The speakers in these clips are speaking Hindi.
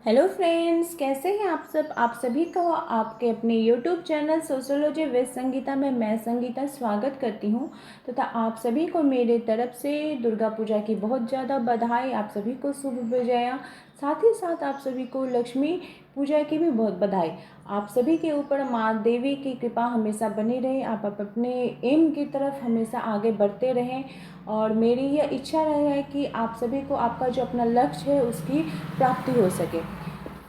हेलो फ्रेंड्स, कैसे हैं आप सब। आप सभी को आपके अपने YouTube channel sociology with Sangeeta में मैं संगीता स्वागत करती हूं तथा आप सभी को मेरे तरफ से दुर्गा पूजा की बहुत ज़्यादा बधाई। आप सभी को शुभ विजया। साथ ही साथ आप सभी को लक्ष्मी पूजा की भी बहुत बधाई। आप सभी के ऊपर माँ देवी की कृपा हमेशा बनी रहे। आप अपने एम की तरफ हमेशा आगे बढ़ते रहें और मेरी यह इच्छा है कि आप सभी को आपका जो अपना लक्ष्य है उसकी प्राप्ति हो सके।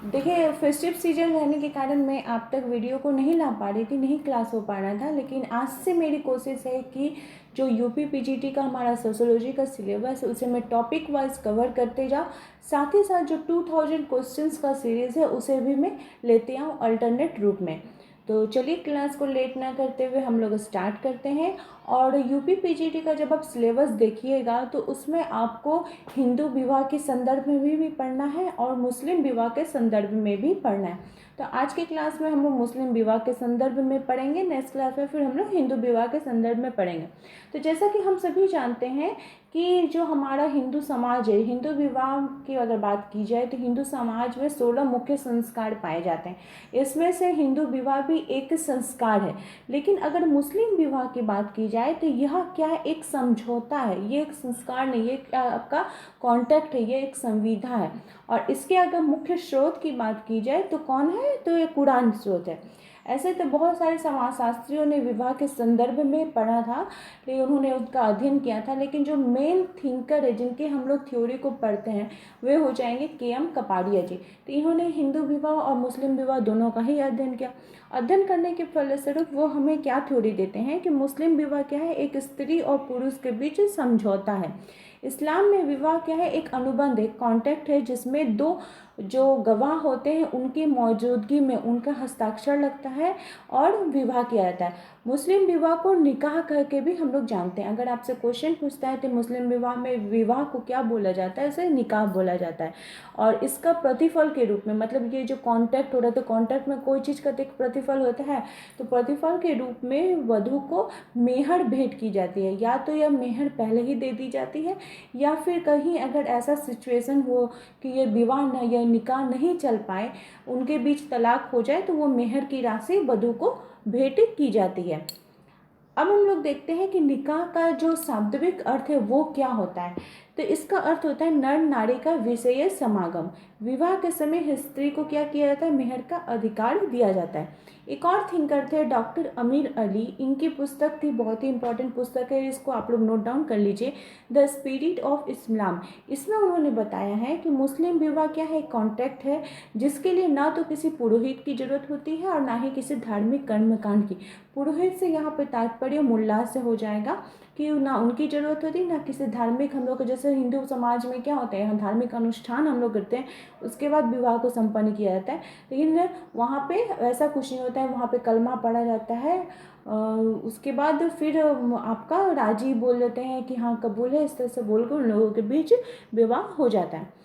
देखिए, फेस्टिव सीजन रहने के कारण मैं आप तक वीडियो को नहीं ला पा रही थी, नहीं क्लास हो पा रहा था, लेकिन आज से मेरी कोशिश है कि जो यूपी पीजीटी का हमारा सोशियोलॉजी का सिलेबस है उसे मैं टॉपिक वाइज कवर करते जाऊँ। साथ ही साथ जो 2000 क्वेश्चंस का सीरीज़ है उसे भी मैं लेते आऊँ अल्टरनेट रूप में। तो चलिए क्लास को लेट ना करते हुए हम लोग स्टार्ट करते हैं। और यूपी पीजीटी का जब आप सिलेबस देखिएगा तो उसमें आपको हिंदू विवाह के संदर्भ में भी पढ़ना है और मुस्लिम विवाह के संदर्भ में भी पढ़ना है। तो आज के क्लास में हम लोग मुस्लिम विवाह के संदर्भ में पढ़ेंगे, नेक्स्ट क्लास में फिर हम लोग हिंदू विवाह के संदर्भ में पढ़ेंगे। तो जैसा कि हम सभी जानते हैं कि जो हमारा हिंदू समाज है, हिंदू विवाह की अगर बात की जाए तो हिंदू समाज में 16 मुख्य संस्कार पाए जाते हैं। इसमें से हिंदू विवाह भी एक संस्कार है। लेकिन अगर मुस्लिम विवाह की बात की जाए तो यह क्या है, एक समझौता है, ये एक संस्कार नहीं, ये आपका कॉन्ट्रैक्ट है, ये एक संविधा है। और इसके अगर मुख्य स्रोत की बात की जाए तो कौन है, तो ये कुरान स्रोत है। ऐसे तो बहुत सारे समाजशास्त्रियों ने विवाह के संदर्भ में पढ़ा था, लेकिन उन्होंने उसका अध्ययन किया था, लेकिन जो मेन थिंकर है जिनके हम लोग थ्योरी को पढ़ते हैं वे हो जाएंगे के.एम. कपाड़िया जी। तो इन्होंने हिंदू विवाह और मुस्लिम विवाह दोनों का ही अध्ययन किया। अध्ययन करने के फलस्वरूप वो हमें क्या थ्योरी देते हैं कि मुस्लिम विवाह क्या है, एक स्त्री और पुरुष के बीच समझौता है। इस्लाम में विवाह क्या है, एक अनुबंध है, कॉन्ट्रैक्ट है, जिसमें दो जो गवाह होते हैं उनकी मौजूदगी में उनका हस्ताक्षर लगता है और विवाह किया जाता है। मुस्लिम विवाह को निकाह करके भी हम लोग जानते हैं। अगर आपसे क्वेश्चन पूछता है तो मुस्लिम विवाह में विवाह को क्या बोला जाता है, इसे निकाह बोला जाता है। और इसका प्रतिफल के रूप में, मतलब ये जो कॉन्ट्रैक्ट हो रहा है तो कॉन्ट्रैक्ट में कोई चीज़ का एक प्रतिफल होता है, तो प्रतिफल के रूप में वधू को मेहर भेंट की जाती है। या तो यह मेहर पहले ही दे दी जाती है या फिर कहीं अगर ऐसा सिचुएशन हो कि ये विवाह न या निकाह नहीं चल पाए, उनके बीच तलाक हो जाए, तो वो मेहर की राशि वधू को भेंट की जाती है। अब हम लोग देखते हैं कि निकाह का जो शाब्दिक अर्थ है वो क्या होता है। तो इसका अर्थ होता है नर नारी का विषय समागम। विवाह के समय स्त्री को क्या किया जाता है, मेहर का अधिकार दिया जाता है। एक और थिंकर थे डॉक्टर अमीर अली, इनकी पुस्तक थी, बहुत ही इंपॉर्टेंट पुस्तक है, इसको आप लोग नोट डाउन कर लीजिए, द स्पिरिट ऑफ इस्लाम। इसमें उन्होंने बताया है कि मुस्लिम विवाह क्या है, कॉन्ट्रैक्ट है, जिसके लिए ना तो किसी पुरोहित की जरूरत होती है और ना ही किसी धार्मिक कर्मकांड की। पुरोहित से यहाँ पे तात्पर्य मुल्ला से हो जाएगा कि ना उनकी ज़रूरत होती, ना किसी धार्मिक, हम लोग जैसे हिंदू समाज में क्या होता है, यहाँ धार्मिक अनुष्ठान हम लोग करते हैं, उसके बाद विवाह को संपन्न किया जाता है। लेकिन वहाँ पे ऐसा कुछ नहीं होता है, वहाँ पे कलमा पढ़ा जाता है, उसके बाद फिर आपका राजी बोल देते हैं कि हाँ कबूल है, इस तरह से बोलकर उन लोगों के बीच विवाह हो जाता है।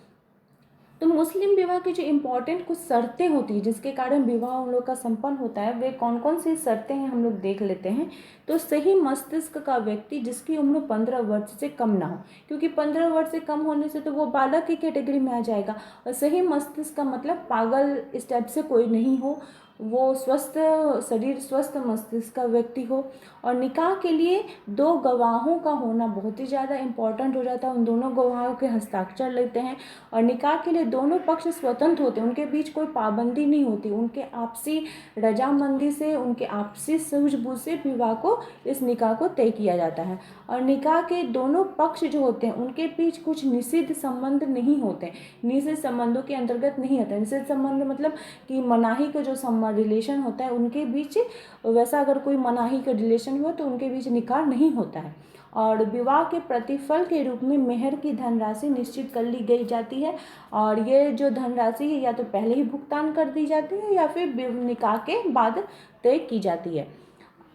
तो मुस्लिम विवाह की जो इम्पोर्टेंट कुछ शर्तें होती हैं जिसके कारण विवाह उन लोग का संपन्न होता है, वे कौन कौन सी शर्तें हैं हम लोग देख लेते हैं। तो सही मस्तिष्क का व्यक्ति जिसकी उम्र 15 वर्ष से कम ना हो, क्योंकि 15 वर्ष से कम होने से तो वो बालक की कैटेगरी में आ जाएगा। और सही मस्तिष्क का मतलब पागल इस टाइप से कोई नहीं हो, वो स्वस्थ शरीर स्वस्थ मस्तिष्क का व्यक्ति हो। और निकाह के लिए दो गवाहों का होना बहुत ही ज़्यादा इम्पॉर्टेंट हो जाता है, उन दोनों गवाहों के हस्ताक्षर लगते हैं। और निकाह के लिए दोनों पक्ष स्वतंत्र होते हैं, उनके बीच कोई पाबंदी नहीं होती, उनके आपसी रजामंदी से, उनके आपसी सूझबूझ से विवाह को, इस निकाह को तय किया जाता है। और निकाह के दोनों पक्ष जो होते हैं उनके बीच कुछ निषिद्ध संबंध नहीं होते, निषिद्ध संबंधों के अंतर्गत नहीं आता। निषिद्ध संबंध मतलब कि मनाही का जो रिलेशन होता है उनके बीच, वैसा अगर कोई मनाही का रिलेशन हुआ तो उनके बीच निकाह नहीं होता है। और विवाह के प्रतिफल के रूप में मेहर की धनराशि निश्चित कर ली गई जाती है। और ये जो धनराशि है या तो पहले ही भुगतान कर दी जाती है या फिर निकाह के बाद तय की जाती है।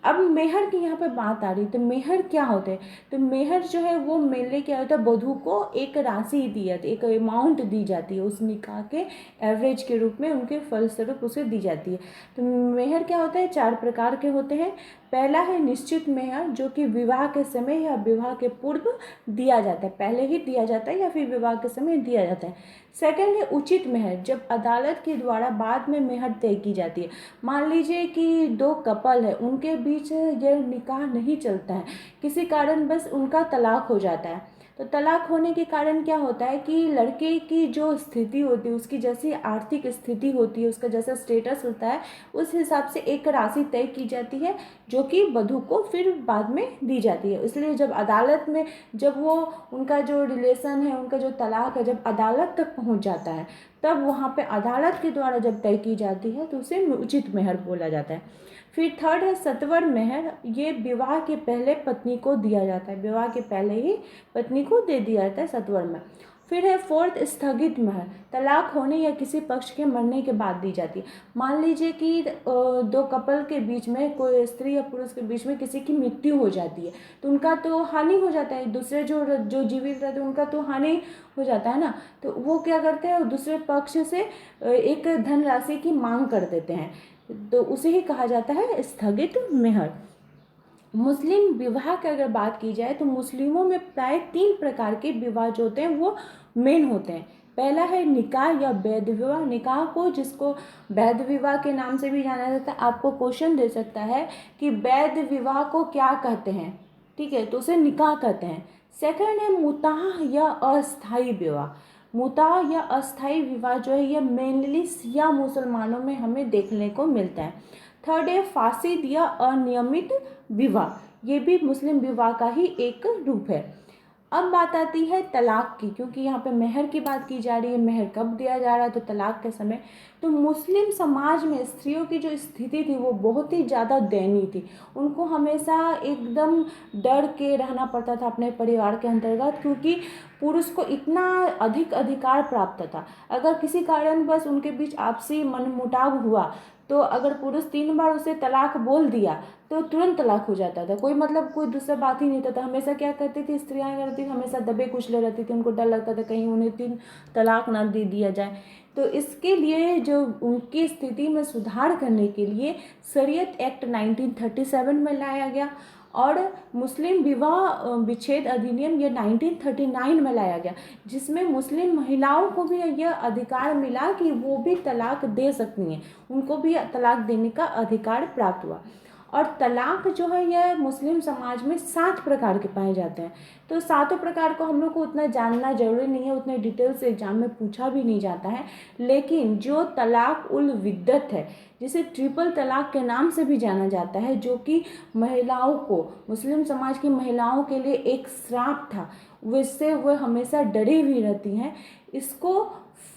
अब मेहर की यहाँ पे बात आ रही, तो मेहर क्या होते हैं, तो मेहर जो है वो मेले क्या होता है, वधू को एक राशि दी जाती है, एक अमाउंट दी जाती है, उस निकाह के एवरेज के रूप में उनके फलस्वरूप उसे दी जाती है। तो मेहर क्या होता है, 4 प्रकार के होते हैं। पहला है निश्चित मेहर, जो कि विवाह के समय या विवाह के पूर्व दिया जाता है, पहले ही दिया जाता है या फिर विवाह के समय दिया जाता है। सेकंड है उचित मेहर, जब अदालत के द्वारा बाद में मेहर तय की जाती है। मान लीजिए कि दो कपल है, उनके बीच यह निकाह नहीं चलता है, किसी कारण बस उनका तलाक हो जाता है। तो तलाक होने के कारण क्या होता है कि लड़के की जो स्थिति होती है, उसकी जैसी आर्थिक स्थिति होती है, उसका जैसा स्टेटस होता है, उस हिसाब से एक राशि तय की जाती है जो कि वधू को फिर बाद में दी जाती है। इसलिए जब अदालत में, जब वो उनका जो रिलेशन है, उनका जो तलाक है, जब अदालत तक पहुंच जाता है, तब वहाँ पे अदालत के द्वारा जब तय की जाती है तो उसे उचित मेहर बोला जाता है। फिर थर्ड है सत्वर मेहर, ये विवाह के पहले पत्नी को दिया जाता है, विवाह के पहले ही पत्नी को दे दिया जाता है सत्वर मेहर। फिर है फोर्थ स्थगित मेहर, तलाक होने या किसी पक्ष के मरने के बाद दी जाती है। मान लीजिए कि दो कपल के बीच में, कोई स्त्री या पुरुष के बीच में किसी की मृत्यु हो जाती है, तो उनका तो हानि हो जाता है, दूसरे जो जो जीवित रहते हैं उनका तो हानि हो जाता है ना। तो वो क्या करते हैं, दूसरे पक्ष से एक धनराशि की मांग कर देते हैं, तो उसे ही कहा जाता है स्थगित मेहर। मुस्लिम विवाह की अगर बात की जाए तो मुस्लिमों में प्राय 3 प्रकार के विवाह जो होते हैं वो मेन होते हैं। पहला है निकाह या वैध विवाह। निकाह को, जिसको वैध विवाह के नाम से भी जाना जाता है, आपको क्वेश्चन दे सकता है कि वैध विवाह को क्या कहते हैं, ठीक है, तो उसे निकाह कहते हैं। सेकंड है मुताह या अस्थाई विवाह। मुताह या अस्थाई विवाह जो है ये मेनली शिया मुसलमानों में हमें देखने को मिलता है। थर्ड है फासिद या अनियमित विवाह, ये भी मुस्लिम विवाह का ही एक रूप है। अब बात आती है तलाक की, क्योंकि यहाँ पे मेहर की बात की जा रही है, मेहर कब दिया जा रहा है, तो तलाक के समय। तो मुस्लिम समाज में स्त्रियों की जो स्थिति थी वो बहुत ही ज़्यादा दयनीय थी। उनको हमेशा एकदम डर के रहना पड़ता था अपने परिवार के अंतर्गत, क्योंकि पुरुष को इतना अधिक अधिकार प्राप्त था। अगर किसी कारणवश उनके बीच आपसी मनमुटाव हुआ, तो अगर पुरुष 3 बार उसे तलाक बोल दिया तो तुरंत तलाक हो जाता था, कोई मतलब कोई दूसरा बात ही नहीं था। हमेशा क्या करती थी स्त्रियाँ, करती थी हमेशा दबे कुचले रहती थी, उनको डर लगता था कहीं उन्हें 3 तलाक ना दे दिया जाए। तो इसके लिए जो उनकी स्थिति में सुधार करने के लिए शरीयत एक्ट 1937 में लाया गया, और मुस्लिम विवाह विच्छेद अधिनियम ये 1939 में लाया गया, जिसमें मुस्लिम महिलाओं को भी यह अधिकार मिला कि वो भी तलाक दे सकती हैं, उनको भी तलाक देने का अधिकार प्राप्त हुआ। और तलाक जो है यह मुस्लिम समाज में 7 प्रकार के पाए जाते हैं। तो 7 प्रकार को हम लोग को उतना जानना जरूरी नहीं है, उतने डिटेल से एग्जाम में पूछा भी नहीं जाता है। लेकिन जो तलाक उल विद्दत है, जिसे ट्रिपल तलाक के नाम से भी जाना जाता है, जो कि महिलाओं को, मुस्लिम समाज की महिलाओं के लिए एक श्राप था, जिससे वह हमेशा डरी हुई रहती हैं, इसको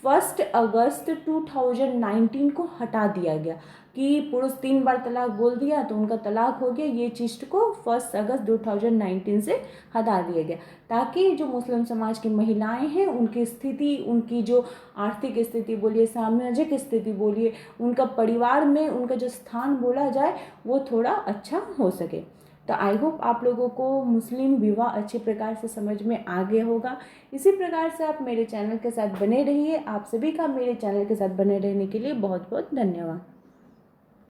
1 अगस्त 2019 को हटा दिया गया कि पुरुष 3 बार तलाक बोल दिया तो उनका तलाक हो गया। ये चीज़ को 1 अगस्त 2019 से हटा दिया गया, ताकि जो मुस्लिम समाज की महिलाएं हैं उनकी स्थिति, उनकी जो आर्थिक स्थिति बोलिए, सामाजिक स्थिति बोलिए, उनका परिवार में उनका जो स्थान बोला जाए वो थोड़ा अच्छा हो सके। तो आई होप आप लोगों को मुस्लिम विवाह अच्छे प्रकार से समझ में आ गया होगा। इसी प्रकार से आप मेरे चैनल के साथ बने रहिए। आप सभी का मेरे चैनल के साथ बने रहने के लिए बहुत बहुत धन्यवाद।